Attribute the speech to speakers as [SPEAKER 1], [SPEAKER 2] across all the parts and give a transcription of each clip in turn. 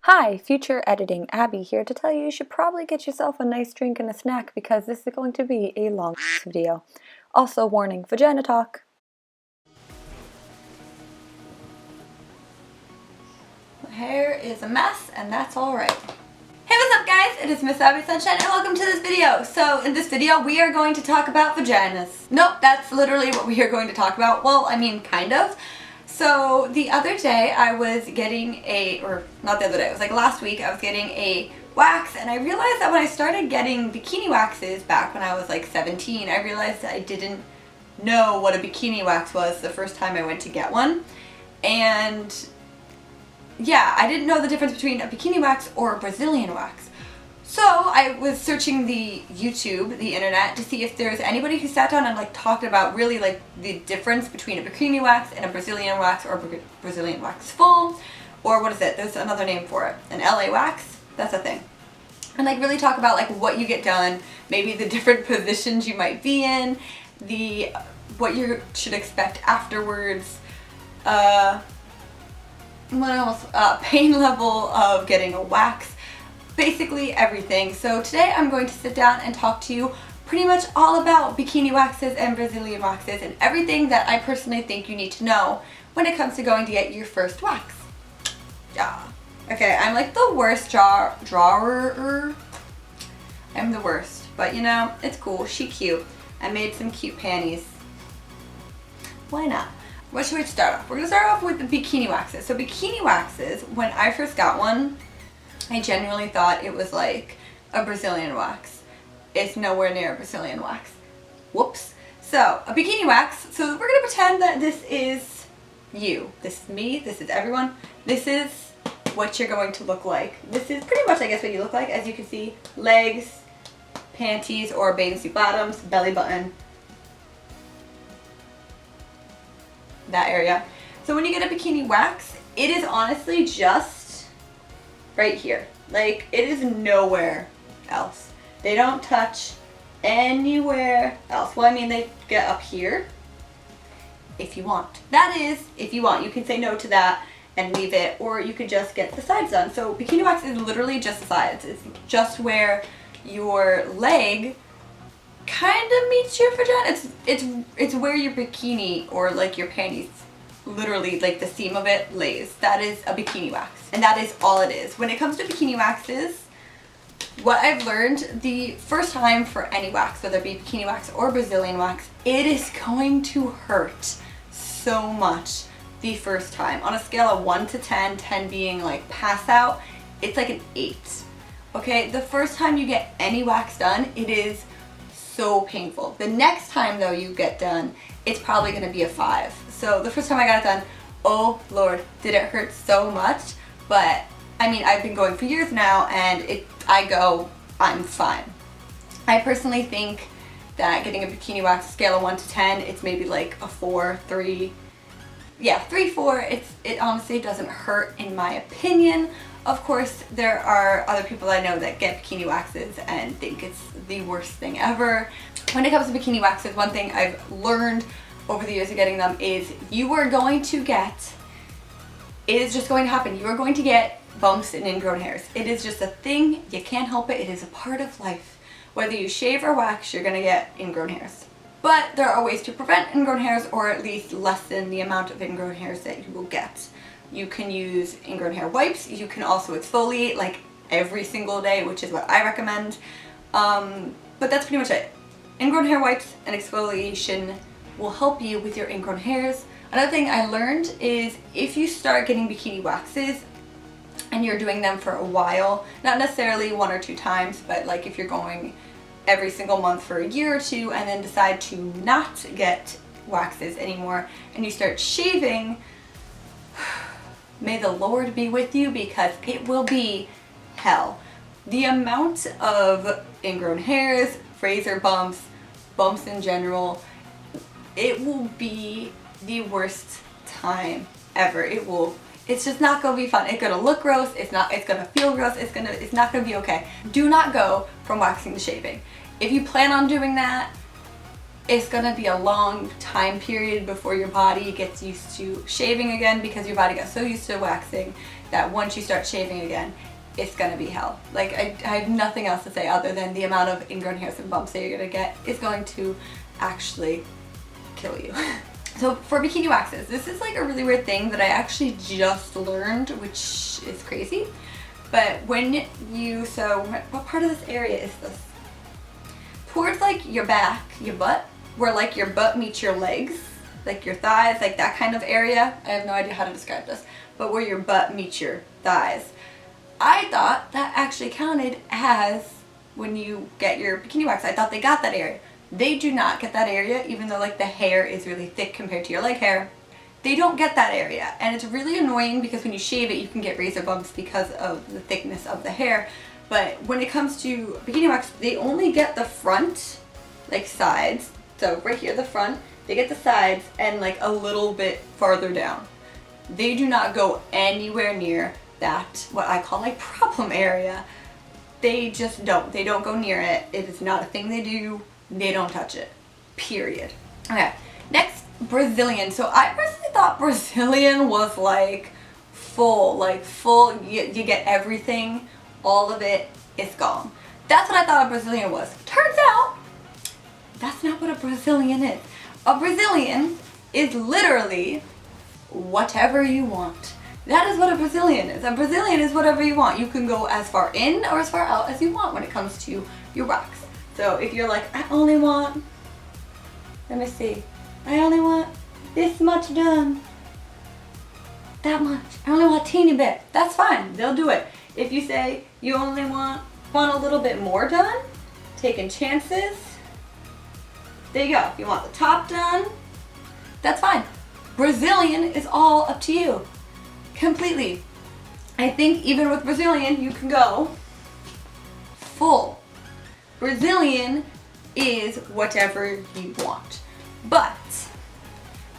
[SPEAKER 1] Hi, future editing Abby here to tell you should probably get yourself a nice drink and a snack because this is going to be a long video. Also warning, vagina talk. My hair is a mess and that's alright. Hey, what's up guys? It is MissAbbySunshine and welcome to this video. So in this video we are going to talk about vaginas. Nope, that's literally what we are going to talk about. Well, I mean kind of. So the other day I was getting not the other day, it was like last week, I was getting a wax and I realized that when I started getting bikini waxes back when I was like 17, I realized that I didn't know what a bikini wax was the first time I went to get one. And yeah, I didn't know the difference between a bikini wax or a Brazilian wax. So I was searching the internet, to see if there's anybody who sat down and like talked about really like the difference between a bikini wax and a Brazilian wax, or Brazilian wax full, or what is it? There's another name for it. An LA wax? That's a thing. And like really talk about like what you get done, maybe the different positions you might be in, what you should expect afterwards, what else? Pain level of getting a wax. Basically everything. So today I'm going to sit down and talk to you pretty much all about bikini waxes and Brazilian waxes and everything that I personally think you need to know when it comes to going to get your first wax. Yeah. Okay, I'm like the worst drawer. I'm the worst, but you know, it's cool. She cute. I made some cute panties. Why not? What should we start off? We're gonna start off with the bikini waxes. So bikini waxes, when I first got one, I genuinely thought it was like a Brazilian wax. It's nowhere near a Brazilian wax. Whoops. So, a bikini wax, so we're going to pretend that this is you. This is me, this is everyone. This is what you're going to look like. This is pretty much, I guess, what you look like. As you can see, legs, panties or bathing suit bottoms, belly button, that area. So when you get a bikini wax, it is honestly just right here. Like, it is nowhere else. They don't touch anywhere else. Well, I mean, they get up here if you want. That is, if you want. You can say no to that and leave it, or you could just get the sides done. So bikini wax is literally just the sides. It's just where your leg kind of meets your vagina. It's where your bikini or like your panties, literally like the seam of it, lays. That is a bikini wax, and that is all it is. When it comes to bikini waxes, what I've learned the first time for any wax, whether it be bikini wax or Brazilian wax, it is going to hurt so much the first time. On a scale of 1 to 10, 10 being like pass out, it's like an 8. Okay, the first time you get any wax done, it is so painful. The next time though you get done, it's probably going to be a 5. So the first time I got it done, oh Lord, did it hurt so much. But I mean, I've been going for years now and I'm fine. I personally think that getting a bikini wax scale of 1 to 10, it's maybe like a 4, 3. Yeah, 3, 4. It honestly doesn't hurt in my opinion. Of course, there are other people I know that get bikini waxes and think it's the worst thing ever. When it comes to bikini waxes, one thing I've learned over the years of getting them is it is just going to happen. You are going to get bumps and ingrown hairs. It is just a thing. You can't help it. It is a part of life. Whether you shave or wax, you're going to get ingrown hairs. But there are ways to prevent ingrown hairs, or at least lessen the amount of ingrown hairs that you will get. You can use ingrown hair wipes. You can also exfoliate like every single day, which is what I recommend. But that's pretty much it. Ingrown hair wipes and exfoliation will help you with your ingrown hairs. Another thing I learned is if you start getting bikini waxes and you're doing them for a while, not necessarily 1 or 2 times, but like if you're going every single month for a year or 2 and then decide to not get waxes anymore and you start shaving, may the Lord be with you, because it will be hell. The amount of ingrown hairs, razor bumps, bumps in general, it will be the worst time ever. It's just not gonna be fun. It's gonna look gross, it's gonna feel gross, it's not gonna be okay. Do not go from waxing to shaving. If you plan on doing that, it's gonna be a long time period before your body gets used to shaving again, because your body got so used to waxing that once you start shaving again, it's gonna be hell. Like, I have nothing else to say other than the amount of ingrown hairs and bumps that you're gonna get is going to actually kill you. So for bikini waxes, this is like a really weird thing that I actually just learned, which is crazy. But when you, so what part of this area is this? Towards like your back, your butt, where like your butt meets your legs, like your thighs, like that kind of area. I have no idea how to describe this, but where your butt meets your thighs. I thought that actually counted as when you get your bikini wax. I thought they got that area. They do not get that area, even though like the hair is really thick compared to your leg hair. They don't get that area, and it's really annoying because when you shave it, you can get razor bumps because of the thickness of the hair. But when it comes to bikini wax, they only get the front, like sides. So right here, the front, they get the sides and like a little bit farther down. They do not go anywhere near that, what I call like problem area. They just don't. They don't go near it. It is not a thing they do. They don't touch it. Period. Okay, next, Brazilian. So I personally thought Brazilian was like full, you get everything, all of it is gone. That's what I thought a Brazilian was. Turns out, that's not what a Brazilian is. A Brazilian is literally whatever you want. That is what a Brazilian is. A Brazilian is whatever you want. You can go as far in or as far out as you want when it comes to your wax. So if you're like, I only want, let me see, I only want this much done, that much, I only want a teeny bit, that's fine, they'll do it. If you say you only want a little bit more done, taking chances, there you go. If you want the top done, that's fine. Brazilian is all up to you, completely. I think even with Brazilian, you can go full. Brazilian is whatever you want. But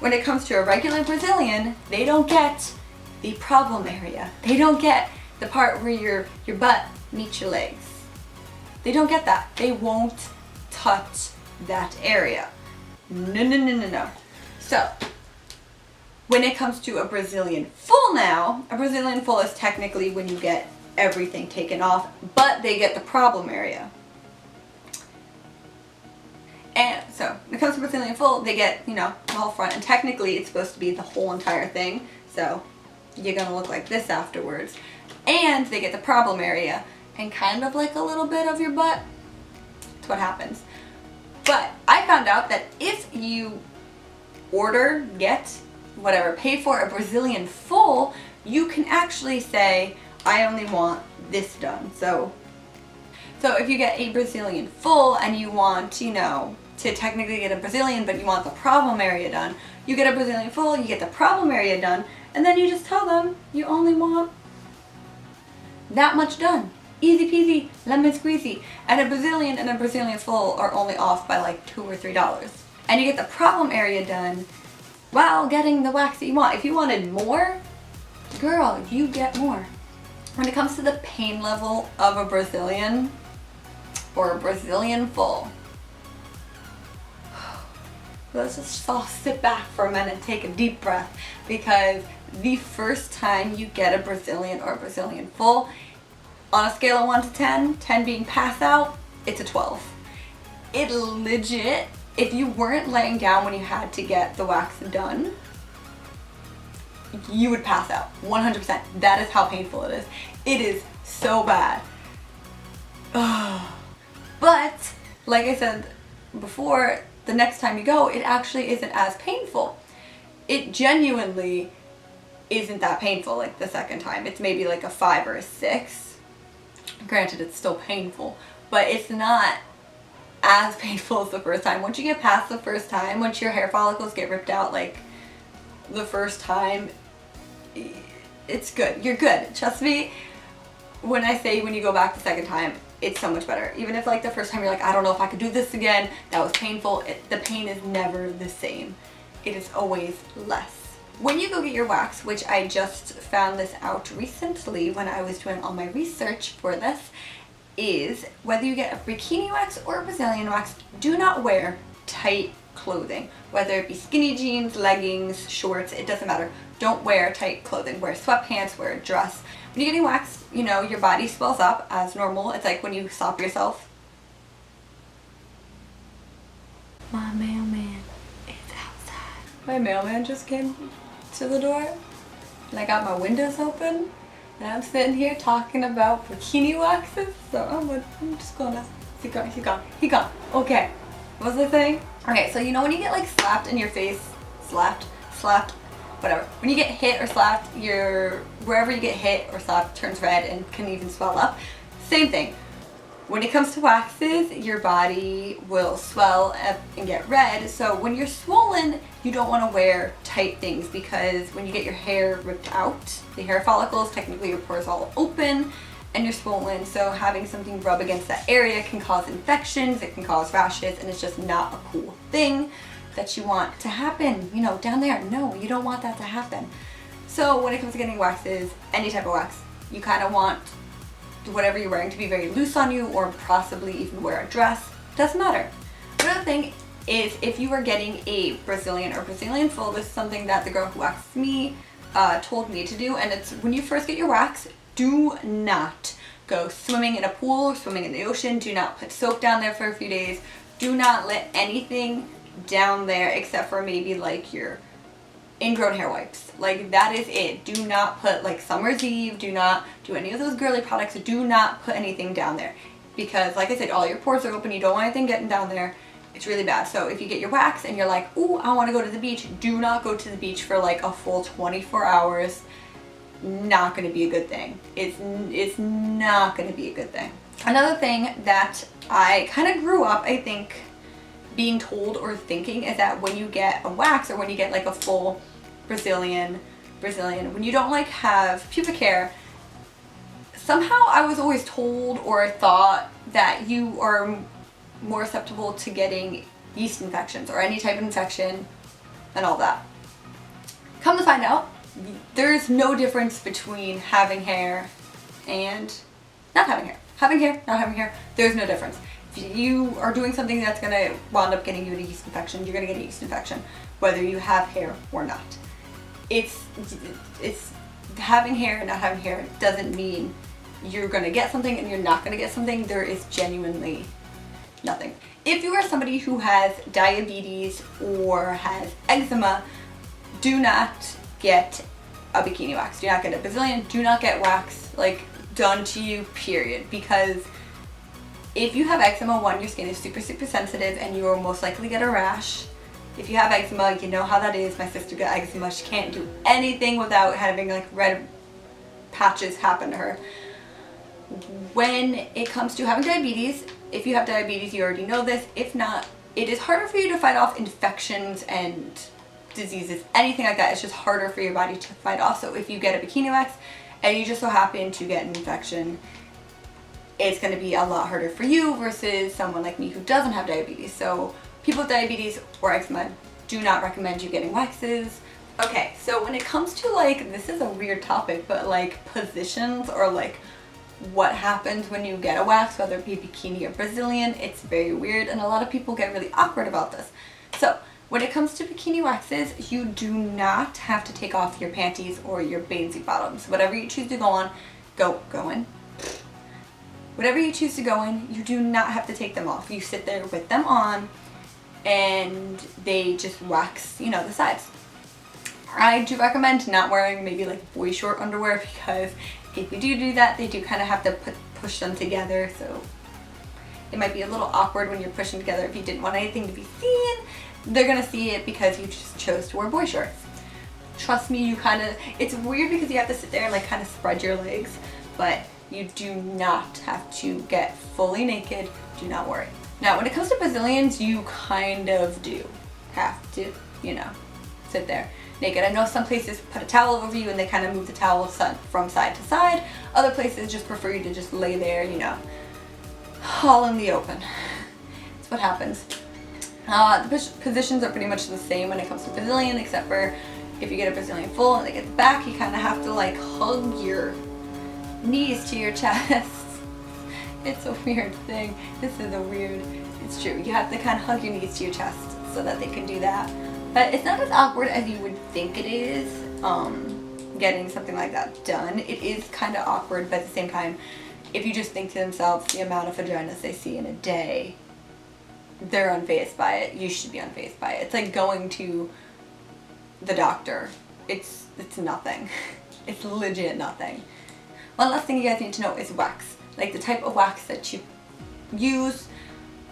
[SPEAKER 1] when it comes to a regular Brazilian, they don't get the problem area. They don't get the part where your butt meets your legs. They don't get that. They won't touch that area. No, no, no, no, no. So, when it comes to a Brazilian full now, a Brazilian full is technically when you get everything taken off, but they get the problem area. And so, when it comes to Brazilian full, they get, you know, the whole front, and technically it's supposed to be the whole entire thing, so you're gonna look like this afterwards. And they get the problem area, and kind of like a little bit of your butt. That's what happens. But I found out that if you get, whatever, pay for a Brazilian full, you can actually say, I only want this done. So if you get a Brazilian full and you want, you know, to technically get a Brazilian, but you want the problem area done, you get a Brazilian full, you get the problem area done, and then you just tell them you only want that much done. Easy peasy, lemon squeezy. And a Brazilian full are only off by like $2 or $3. And you get the problem area done while getting the wax that you want. If you wanted more, girl, you get more. When it comes to the pain level of a Brazilian or a Brazilian full, let's just all sit back for a minute and take a deep breath, because the first time you get a Brazilian or a Brazilian full, on a scale of 1 to 10, 10 being pass out, it's a 12. It legit, if you weren't laying down when you had to get the wax done, you would pass out, 100%. That is how painful it is. It is so bad. But, like I said before, the next time you go, it actually isn't as painful. It genuinely isn't that painful like the second time. It's maybe like a 5 or a 6. Granted, it's still painful, but it's not as painful as the first time. Once you get past the first time, once your hair follicles get ripped out like the first time, it's good. You're good. Trust me, when I say when you go back the second time, it's so much better. Even if like the first time you're like, I don't know if I could do this again, that was painful, the pain is never the same. It is always less. When you go get your wax, which I just found this out recently when I was doing all my research for this, is whether you get a bikini wax or a Brazilian wax, do not wear tight clothing, whether it be skinny jeans, leggings, shorts, it doesn't matter. Don't wear tight clothing. Wear sweatpants, wear a dress. When you're getting waxed, you know, your body swells up as normal. It's like when you stop yourself. My mailman is outside. My mailman just came to the door and I got my windows open and I'm sitting here talking about bikini waxes. So I'm just gonna, he gone. Okay, what was I saying? Okay, so you know when you get like slapped in your face, slapped, whatever. When you get hit or slapped, wherever you get hit or slapped turns red and can even swell up. Same thing. When it comes to waxes, your body will swell up and get red. So when you're swollen, you don't want to wear tight things because when you get your hair ripped out, the hair follicles, technically your pores all open and you're swollen. So having something rub against that area can cause infections, it can cause rashes, and it's just not a cool thing that you want to happen, you know, down there. No, you don't want that to happen. So when it comes to getting waxes, any type of wax, you kind of want whatever you're wearing to be very loose on you, or possibly even wear a dress. Doesn't matter. Another thing is if you are getting a Brazilian or Brazilian full, this is something that the girl who waxed me told me to do, and it's when you first get your wax, do not go swimming in a pool or swimming in the ocean. Do not put soap down there for a few days. Do not let anything down there except for maybe like your ingrown hair wipes. Like that is it. Do not put like Summer's Eve, do not do any of those girly products. Do not put anything down there because like I said, all your pores are open. You don't want anything getting down there. It's really bad. So if you get your wax and you're like, ooh, I want to go to the beach, do not go to the beach for like a full 24 hours. Not going to be a good thing. It's not going to be a good thing. Another thing that I kind of grew up, I think, being told or thinking is that when you get a wax or when you get like a full Brazilian, when you don't like have pubic hair, somehow I was always told or thought that you are more susceptible to getting yeast infections or any type of infection and all that. Come to find out, there's no difference between having hair and not having hair. Having hair, not having hair, there's no difference. If you are doing something that's going to wind up getting you a yeast infection, you're going to get a yeast infection, whether you have hair or not. It's having hair and not having hair doesn't mean you're going to get something and you're not going to get something. There is genuinely nothing. If you are somebody who has diabetes or has eczema, do not get a bikini wax. Do not get a Brazilian. Do not get wax like done to you, period. Because if you have eczema, one, your skin is super sensitive and you will most likely get a rash. If you have eczema, you know how that is. My sister got eczema. She can't do anything without having like red patches happen to her. When it comes to having diabetes, if you have diabetes, you already know this. If not, it is harder for you to fight off infections and diseases, anything like that. It's just harder for your body to fight off. So if you get a bikini wax and you just so happen to get an infection, it's going to be a lot harder for you versus someone like me who doesn't have diabetes. So people with diabetes or eczema, do not recommend you getting waxes. Okay, so when it comes to like, this is a weird topic, but like positions or like what happens when you get a wax, whether it be bikini or Brazilian, it's very weird and a lot of people get really awkward about this. So when it comes to bikini waxes, you do not have to take off your panties or your bathing bottoms. Whatever you choose to go in. Whatever you choose to go in, you do not have to take them off. You sit there with them on and they just wax, you know, the sides. I do recommend not wearing maybe like boy short underwear because if you do that, they do kind of have to push them together. So it might be a little awkward when you're pushing together. If you didn't want anything to be seen, they're going to see it because you just chose to wear boy shorts. Trust me, it's weird because you have to sit there and like kind of spread your legs, but you do not have to get fully naked. Do not worry. Now, when it comes to Brazilians, you kind of do have to, you know, sit there naked. I know some places put a towel over you and they kind of move the towel from side to side. Other places just prefer you to just lay there, you know, all in the open. That's what happens. The positions are pretty much the same when it comes to Brazilian, except for if you get a Brazilian full and they get the back, you kind of have to like hug your knees to your chest. It's a weird thing. It's true. You have to kind of hug your knees to your chest. so that they can do that. But it's not as awkward as you would think it is, getting something like that done. It is kind of awkward, but at the same time, if you just think to themselves the amount of vaginas they see in a day, they're unfazed by it. You should be unfazed by it. It's like going to the doctor. It's nothing. It's legit nothing. One last thing you guys need to know is wax. Like the type of wax that you use,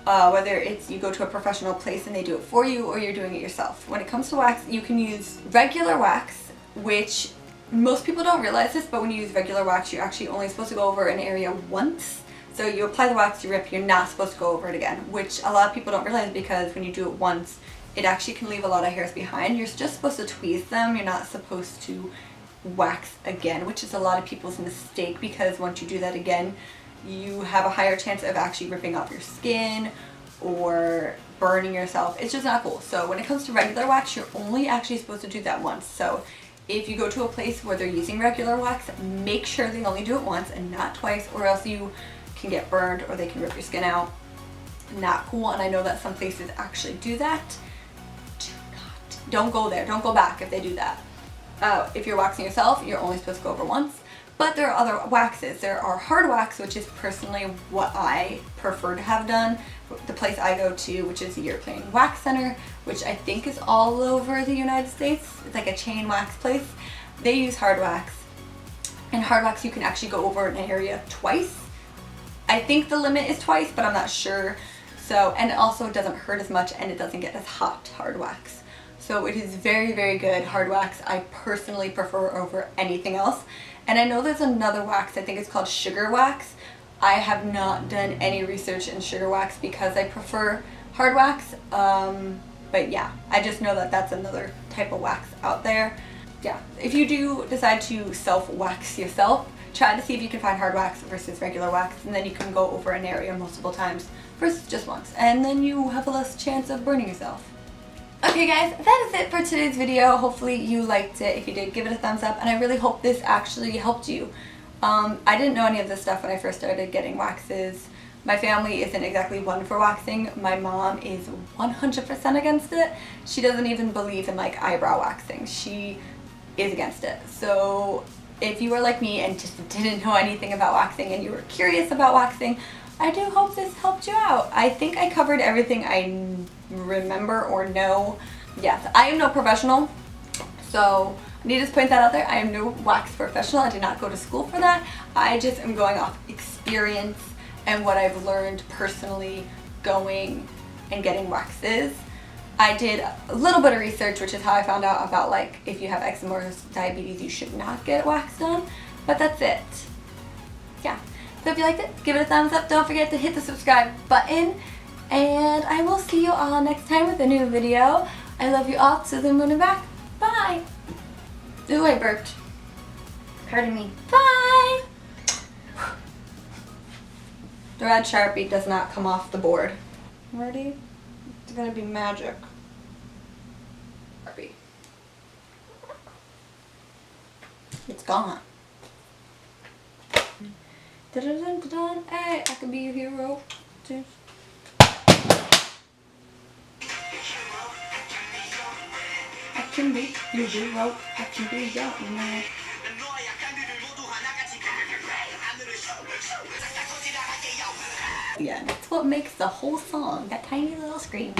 [SPEAKER 1] whether it's you go to a professional place and they do it for you or you're doing it yourself. When it comes to wax, you can use regular wax, which most people don't realize this, but when you use regular wax, you're actually only supposed to go over an area once. So you apply the wax, you rip, you're not supposed to go over it again, which a lot of people don't realize, because when you do it once, it actually can leave a lot of hairs behind. You're just supposed to tweeze them. You're not supposed to wax again, which is a lot of people's mistake, because once you do that again, you have a higher chance of actually ripping off your skin or burning yourself. It's just not cool. So when it comes to regular wax, you're only actually supposed to do that once. So if you go to a place where they're using regular wax, make sure they only do it once and not twice, or else you can get burned or they can rip your skin out. Not cool. And I know that some places actually do that. Don't go there. Don't go back if they do that. If you're waxing yourself, you're only supposed to go over once. But there are other waxes. There are hard wax, which is personally what I prefer to have done. The place I go to, which is the European Wax Center, which I think is all over the United States. It's like a chain wax place. They use hard wax. And hard wax, you can actually go over an area twice. I think the limit is twice, but I'm not sure. So, and it also doesn't hurt as much, and it doesn't get as hot, hard wax. So it is very, very good. Hard wax I personally prefer over anything else. And I know there's another wax, I think it's called sugar wax. I have not done any research in sugar wax because I prefer hard wax. But yeah, I just know that that's another type of wax out there. Yeah, if you do decide to self-wax yourself, try to see if you can find hard wax versus regular wax, and then you can go over an area multiple times versus just once. And then you have a less chance of burning yourself. Okay guys, that is it for today's video. Hopefully you liked it. If you did, give it a thumbs up, and I really hope this actually helped you. I didn't know any of this stuff when I first started getting waxes. My family isn't exactly one for waxing. My mom is 100% against it. She doesn't even believe in like eyebrow waxing. She is against it. So if you are like me and just didn't know anything about waxing and you were curious about waxing, I do hope this helped you out. I think I covered everything I remember or know. Yes, I am no professional, so I need to point that out there. I am no wax professional. I did not go to school for that. I just am going off experience and what I've learned personally going and getting waxes. I did a little bit of research, which is how I found out about like if you have eczema or diabetes, you should not get wax done, but that's it. Yeah. So if you liked it, give it a thumbs up. Don't forget to hit the subscribe button. And I will see you all next time with a new video. I love you all to the moon and back. Bye. Ooh, I burped. Pardon me. Bye. The red Sharpie does not come off the board. Ready? It's gonna be magic. Sharpie. It's gone. Dun-dun-dun-dun. Hey, I can be your hero. I can be your hero. I can be your man. Yeah, that's what makes the whole song, that tiny little scream.